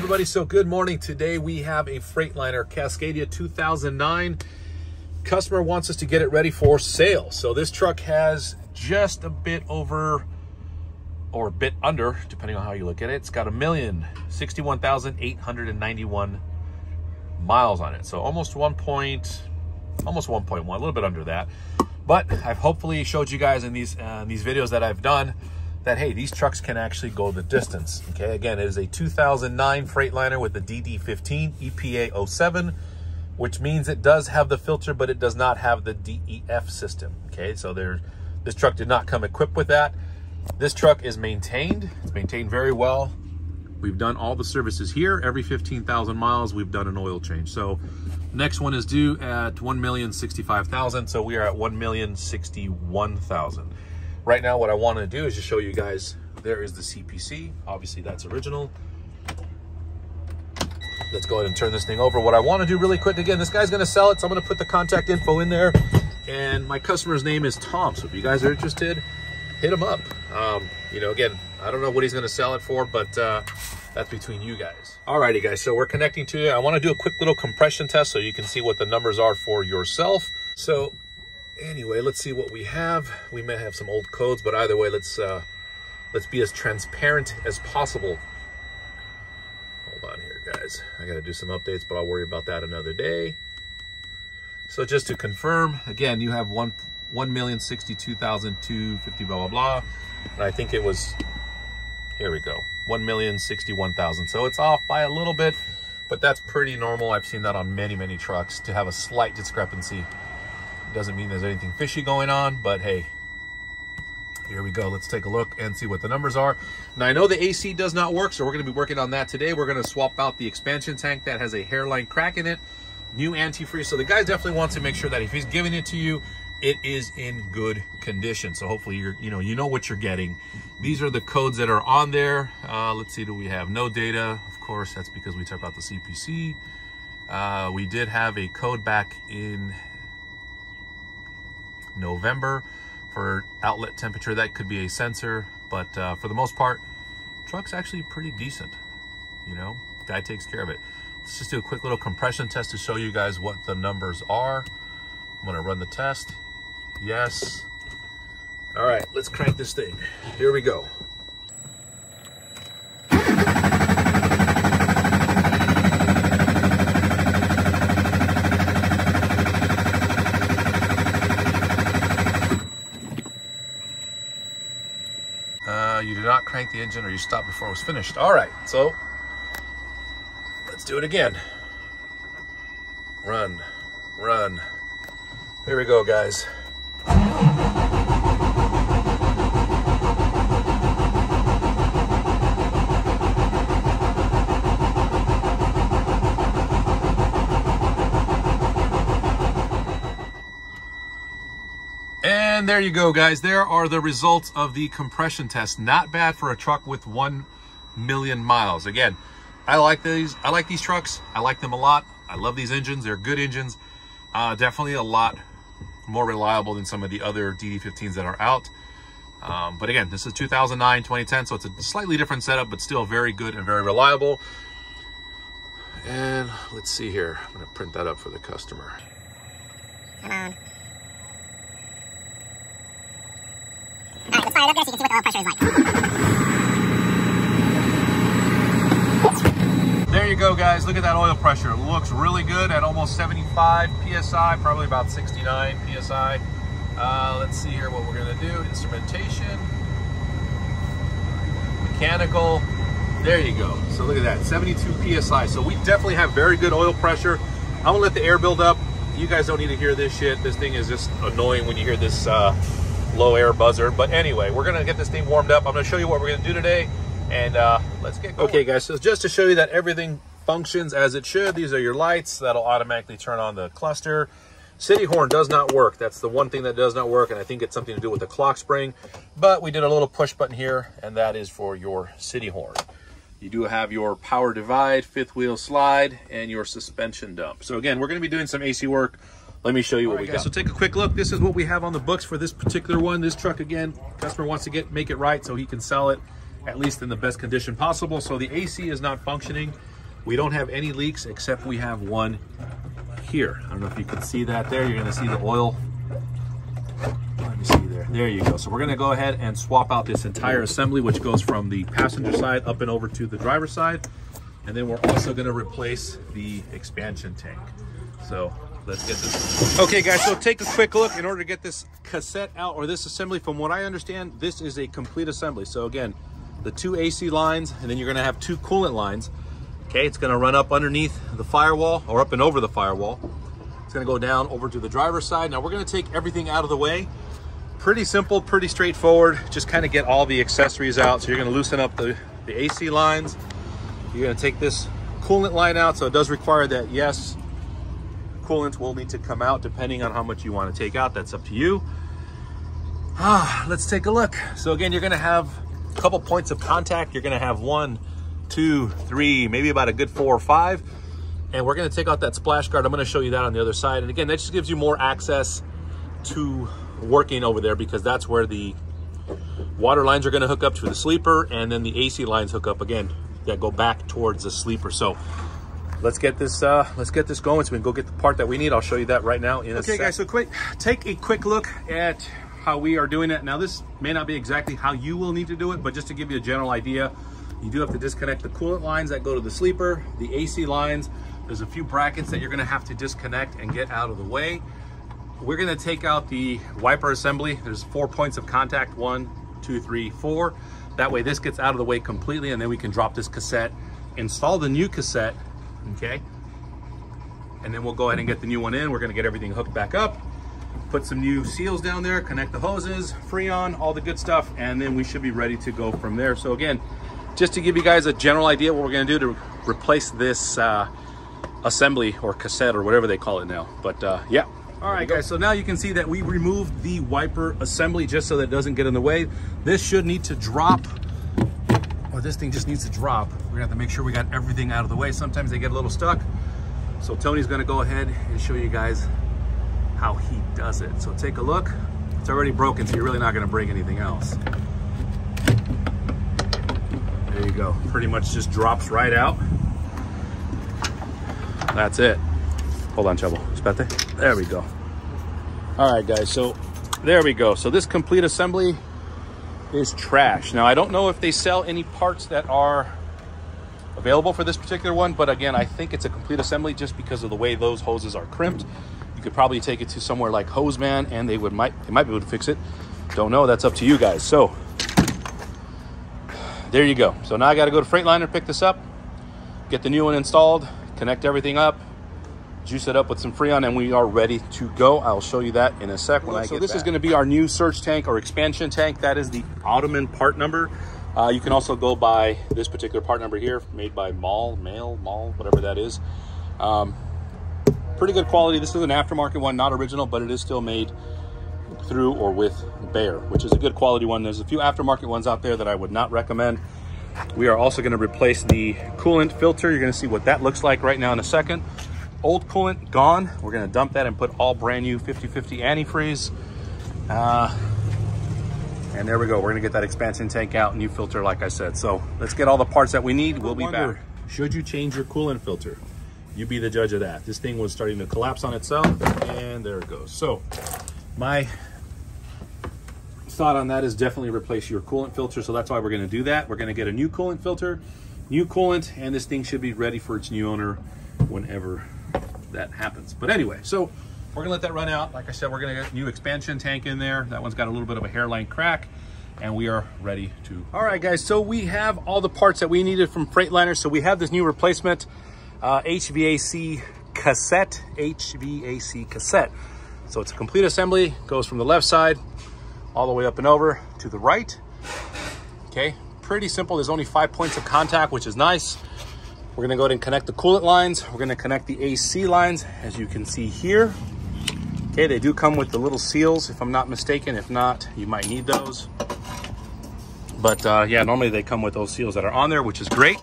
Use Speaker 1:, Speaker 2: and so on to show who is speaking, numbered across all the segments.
Speaker 1: everybody, so good morning. Today we have a Freightliner Cascadia 2009. Customer wants us to get it ready for sale. So this truck has just a bit over, or a bit under, depending on how you look at it. It's got 1,061,891 miles on it. So almost 1.1, a little bit under that. But I've hopefully showed you guys in these videos that I've done that, hey, these trucks can actually go the distance. Okay, again, it is a 2009 Freightliner with the DD15 EPA 07, which means it does have the filter, but it does not have the DEF system. Okay, so this truck did not come equipped with that. This truck is maintained. It's maintained very well. We've done all the services here. Every 15,000 miles, we've done an oil change. So next one is due at 1,065,000. So we are at 1,061,000. Right now, what I want to do is just show you guys, there is the CPC. Obviously, that's original. Let's go ahead and turn this thing over. What I want to do really quick, again, this guy's going to sell it, so I'm going to put the contact info in there. And my customer's name is Tom. So if you guys are interested, hit him up. You know, again, I don't know what he's going to sell it for, but that's between you guys. Alrighty, guys, so we're connecting to you. I want to do a quick little compression test so you can see what the numbers are for yourself. So anyway, let's see what we have. We may have some old codes, but either way, let's be as transparent as possible. Hold on here, guys. I got to do some updates, but I'll worry about that another day. So just to confirm, again, you have 1,062,250, blah, blah, blah. And I think it was, here we go, 1,061,000. So it's off by a little bit, but that's pretty normal. I've seen that on many, many trucks to have a slight discrepancy. Doesn't mean there's anything fishy going on, but hey, here we go. Let's take a look and see what the numbers are. Now, I know the AC does not work, so we're going to be working on that today. We're going to swap out the expansion tank that has a hairline crack in it, new antifreeze. So the guy definitely wants to make sure that if he's giving it to you, it is in good condition. So hopefully you know what you're getting. These are the codes that are on there. Let's see, do we have no data? Of course, that's because we took out the CPC. We did have a code back in November for outlet temperature. That could be a sensor, but for the most part, truck's actually pretty decent. You know, guy takes care of it. Let's just do a quick little compression test to show you guys what the numbers are. I'm gonna run the test. Yes. All right, let's crank this thing. Here we go. You did not crank the engine, or you stopped before it was finished. All right, so let's do it again. Run, run. Here we go, guys. And there you go, guys. There are the results of the compression test. Not bad for a truck with 1 million miles. Again, I like these trucks. I like them a lot. I love these engines. They're good engines. Definitely a lot more reliable than some of the other DD15s that are out. But again, this is 2009, 2010, so it's a slightly different setup, but still very good and very reliable. And let's see here. I'm going to print that up for the customer.
Speaker 2: Come on. All right, let's fire it up there so you can see what the oil pressure is like.
Speaker 1: There you go, guys. Look at that oil pressure. It looks really good at almost 75 PSI, probably about 69 PSI. Let's see here what we're going to do. Instrumentation, mechanical. There you go. So look at that, 72 PSI. So we definitely have very good oil pressure. I'm going to let the air build up. You guys don't need to hear this shit. This thing is just annoying when you hear this low air buzzer. But anyway, we're going to get this thing warmed up. I'm going to show you what we're going to do today. And let's get going. Okay, guys, so just to show you that everything functions as it should, these are your lights. That'll automatically turn on the cluster. City horn does not work. That's the one thing that does not work, and I think it's something to do with the clock spring. But we did a little push button here, and that is for your city horn. You do have your power divide, fifth wheel slide, and your suspension dump. So again, we're going to be doing some AC work. Let me show you what we got. So take a quick look. This is what we have on the books for this particular one. This truck, again, customer wants to make it right so he can sell it at least in the best condition possible. So the AC is not functioning. We don't have any leaks except we have one here. I don't know if you can see that there. You're gonna see the oil. Let me see there. There you go. So we're gonna go ahead and swap out this entire assembly, which goes from the passenger side up and over to the driver's side. And then we're also gonna replace the expansion tank. So let's get this. Okay guys, so take a quick look. In order to get this cassette out, or this assembly, from what I understand, this is a complete assembly. So again, the 2 AC lines, and then you're gonna have 2 coolant lines. Okay, it's gonna run up underneath the firewall, or up and over the firewall. It's gonna go down over to the driver's side. Now we're gonna take everything out of the way. Pretty simple, pretty straightforward. Just kind of get all the accessories out. So you're gonna loosen up the AC lines. You're gonna take this coolant line out. So it does require that, yes, coolant will need to come out depending on how much you wanna take out. That's up to you. Let's take a look. So again, you're gonna have a couple points of contact. You're gonna have 1, 2, 3, maybe about a good 4 or 5. And we're gonna take out that splash guard. I'm gonna show you that on the other side. And again, that just gives you more access to working over there, because that's where the water lines are gonna hook up to the sleeper, and then the AC lines hook up again that go back towards the sleeper. So let's get this going so we can go get the part that we need. I'll show you that right now in a sec. Okay guys, so take a quick look at how we are doing it. Now this may not be exactly how you will need to do it, but just to give you a general idea, you do have to disconnect the coolant lines that go to the sleeper, the AC lines. There's a few brackets that you're gonna have to disconnect and get out of the way. We're gonna take out the wiper assembly. There's 4 points of contact, 1, 2, 3, 4. That way this gets out of the way completely, and then we can drop this cassette, install the new cassette, okay? And then we'll go ahead and get the new one in. We're gonna get everything hooked back up, put some new seals down there, connect the hoses, Freon, all the good stuff, and then we should be ready to go from there. So again, just to give you guys a general idea what we're gonna do to replace this assembly or cassette or whatever they call it now. But yeah. All right guys, so now you can see that we removed the wiper assembly just so that it doesn't get in the way. This should need to drop, or this thing just needs to drop. We're gonna have to make sure we got everything out of the way. Sometimes they get a little stuck. So Tony's gonna go ahead and show you guys how he does it. So take a look. It's already broken, so you're really not gonna break anything else. There you go. Pretty much just drops right out. That's it. Hold on, Chubble. Espérate. There we go. All right, guys. So there we go. So this complete assembly is trash. Now, I don't know if they sell any parts that are available for this particular one, but again, I think it's a complete assembly just because of the way those hoses are crimped. You could probably take it to somewhere like Hoseman, and they might be able to fix it. Don't know. That's up to you guys. So there you go. So now I got to go to Freightliner, pick this up, get the new one installed, connect everything up, juice it up with some Freon, and we are ready to go. I'll show you that in a sec when I get back. So this is going to be our new surge tank or expansion tank. That is the Ottoman part number. You can also go by this particular part number here, made by Mall, whatever that is. Pretty good quality. This is an aftermarket one, not original, but it is still made through or with Bayer, which is a good quality one. There's a few aftermarket ones out there that I would not recommend. We are also going to replace the coolant filter. You're going to see what that looks like right now in a second. Old coolant gone. We're going to dump that and put all brand new 50/50 antifreeze. And there we go. We're going to get that expansion tank out, new filter, like I said. So let's get all the parts that we need. We'll be back. Should you change your coolant filter? You be the judge of that. This thing was starting to collapse on itself, and there it goes. So my thought on that is definitely replace your coolant filter. So that's why we're going to do that. We're going to get a new coolant filter, new coolant, and this thing should be ready for its new owner whenever that happens. But anyway, so we're gonna let that run out. Like I said, we're gonna get a new expansion tank in there. That one's got a little bit of a hairline crack, and we are ready to. All right, guys, so we have all the parts that we needed from Freightliner. So we have this new replacement HVAC cassette. So it's a complete assembly, goes from the left side all the way up and over to the right. Okay, pretty simple. There's only 5 points of contact, which is nice. We're gonna go ahead and connect the coolant lines. We're gonna connect the AC lines, as you can see here. Okay, they do come with the little seals, if I'm not mistaken. If not, you might need those. But yeah, normally they come with those seals that are on there, which is great.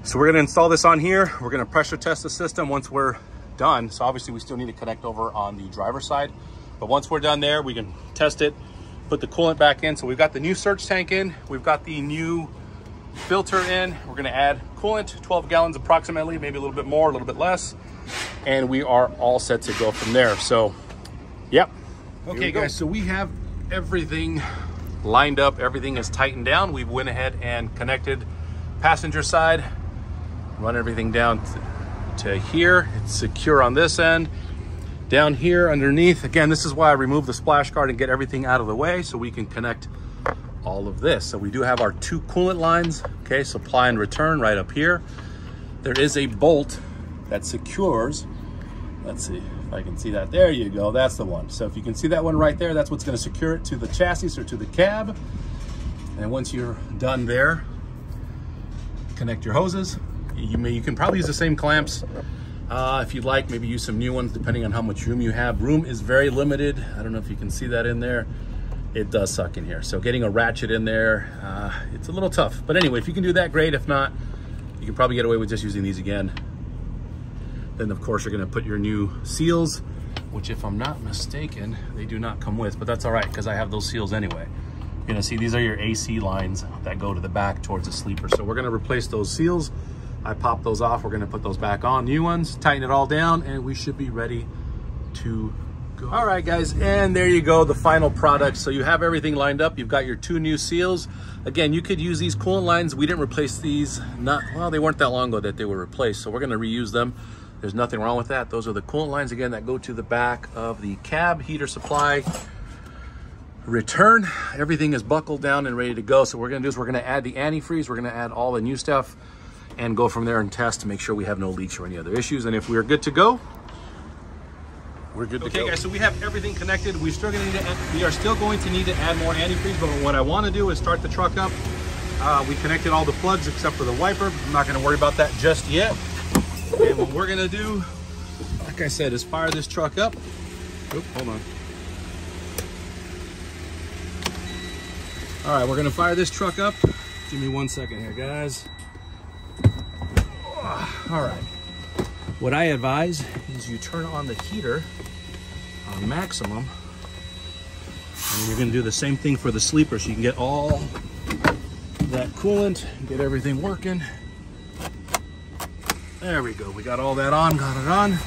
Speaker 1: So we're gonna install this on here. We're gonna pressure test the system once we're done. So obviously we still need to connect over on the driver's side. But once we're done there, we can test it, put the coolant back in. So we've got the new surge tank in. We've got the new filter in. We're gonna add coolant
Speaker 3: coolant, 12 gallons approximately, maybe a little bit more, a little bit less. And we are all set to go from there. So, yep.
Speaker 1: Okay, guys, so we have everything lined up. Everything is tightened down. We went ahead and connected passenger side, run everything down to here. It's secure on this end. Down here underneath, again, this is why I removed the splash guard and get everything out of the way so we can connect all of this. So we do have our 2 coolant lines, okay, supply and return right up here. There is a bolt that secures, let's see if I can see that. There you go, that's the one. So if you can see that one right there, that's what's gonna secure it to the chassis or to the cab. And once you're done there, connect your hoses. You can probably use the same clamps. If you'd like, maybe use some new ones depending on how much room you have. Room is very limited. I don't know if you can see that in there. It does suck in here. So getting a ratchet in there, it's a little tough. But anyway, if you can do that, great. If not, you can probably get away with just using these again. Then of course you're gonna put your new seals, which if I'm not mistaken, they do not come with, but that's all right because I have those seals anyway. You're gonna see these are your AC lines that go to the back towards the sleeper. So we're gonna replace those seals. I popped those off. We're gonna put those back on, new ones, tighten it all down, and we should be ready to go. All right, guys, and there you go, the final product. So you have everything lined up. You've got your 2 new seals. Again, you could use these coolant lines. We didn't replace these, well, they weren't that long ago that they were replaced, so we're gonna reuse them. There's nothing wrong with that. Those are the coolant lines, again, that go to the back of the cab, heater supply, return. Everything is buckled down and ready to go. So what we're gonna do is we're gonna add the antifreeze. We're gonna add all the new stuff and go from there and test to make sure we have no leaks or any other issues. And if we're good to go, we're good to go. Okay, guys, so we have everything connected. We are still going to need to add more antifreeze, but what I wanna do is start the truck up. We connected all the plugs except for the wiper. I'm not gonna worry about that just yet. And what we're gonna do, like I said, is fire this truck up. Oop, hold on. All right, we're gonna fire this truck up. Give me 1 second here, guys. All right. What I advise is you turn on the heater on maximum, and you're gonna do the same thing for the sleeper so you can get all that coolant, get everything working. There we go, we got all that on, got it on.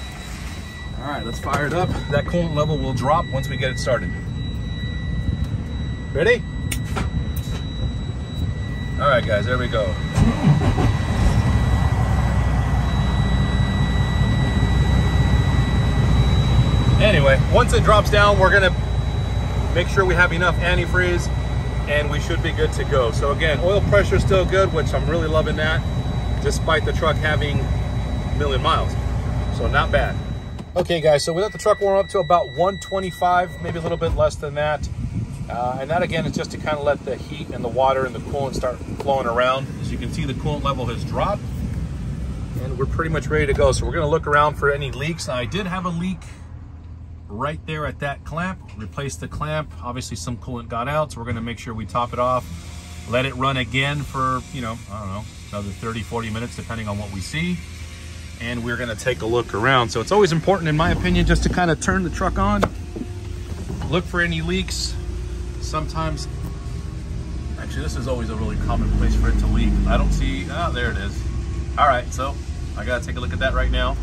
Speaker 1: All right, let's fire it up. That coolant level will drop once we get it started. Ready? All right, guys, there we go. Anyway, once it drops down, we're gonna make sure we have enough antifreeze and we should be good to go. So again, oil pressure is still good, which I'm really loving that, despite the truck having a million miles. So not bad. Okay guys, so we let the truck warm up to about 125, maybe a little bit less than that. And that again is just to kind of let the heat and the water and the coolant start flowing around. As you can see, the coolant level has dropped and we're pretty much ready to go. So we're gonna look around for any leaks. Now I did have a leak right there at that clamp, replaced the clamp. Obviously some coolant got out, so we're gonna make sure we top it off, let it run again for, you know, I don't know, another 30, 40 minutes, depending on what we see. And we're gonna take a look around. So it's always important, in my opinion, just to kind of turn the truck on, look for any leaks. Sometimes, actually this is always a really common place for it to leak. I don't see, there it is. All right, so I gotta take a look at that right now.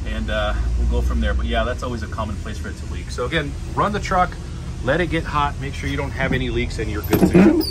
Speaker 1: And we'll go from there. But yeah, that's always a common place for it to leak. So again, run the truck, let it get hot, make sure you don't have any leaks, and you're good to go.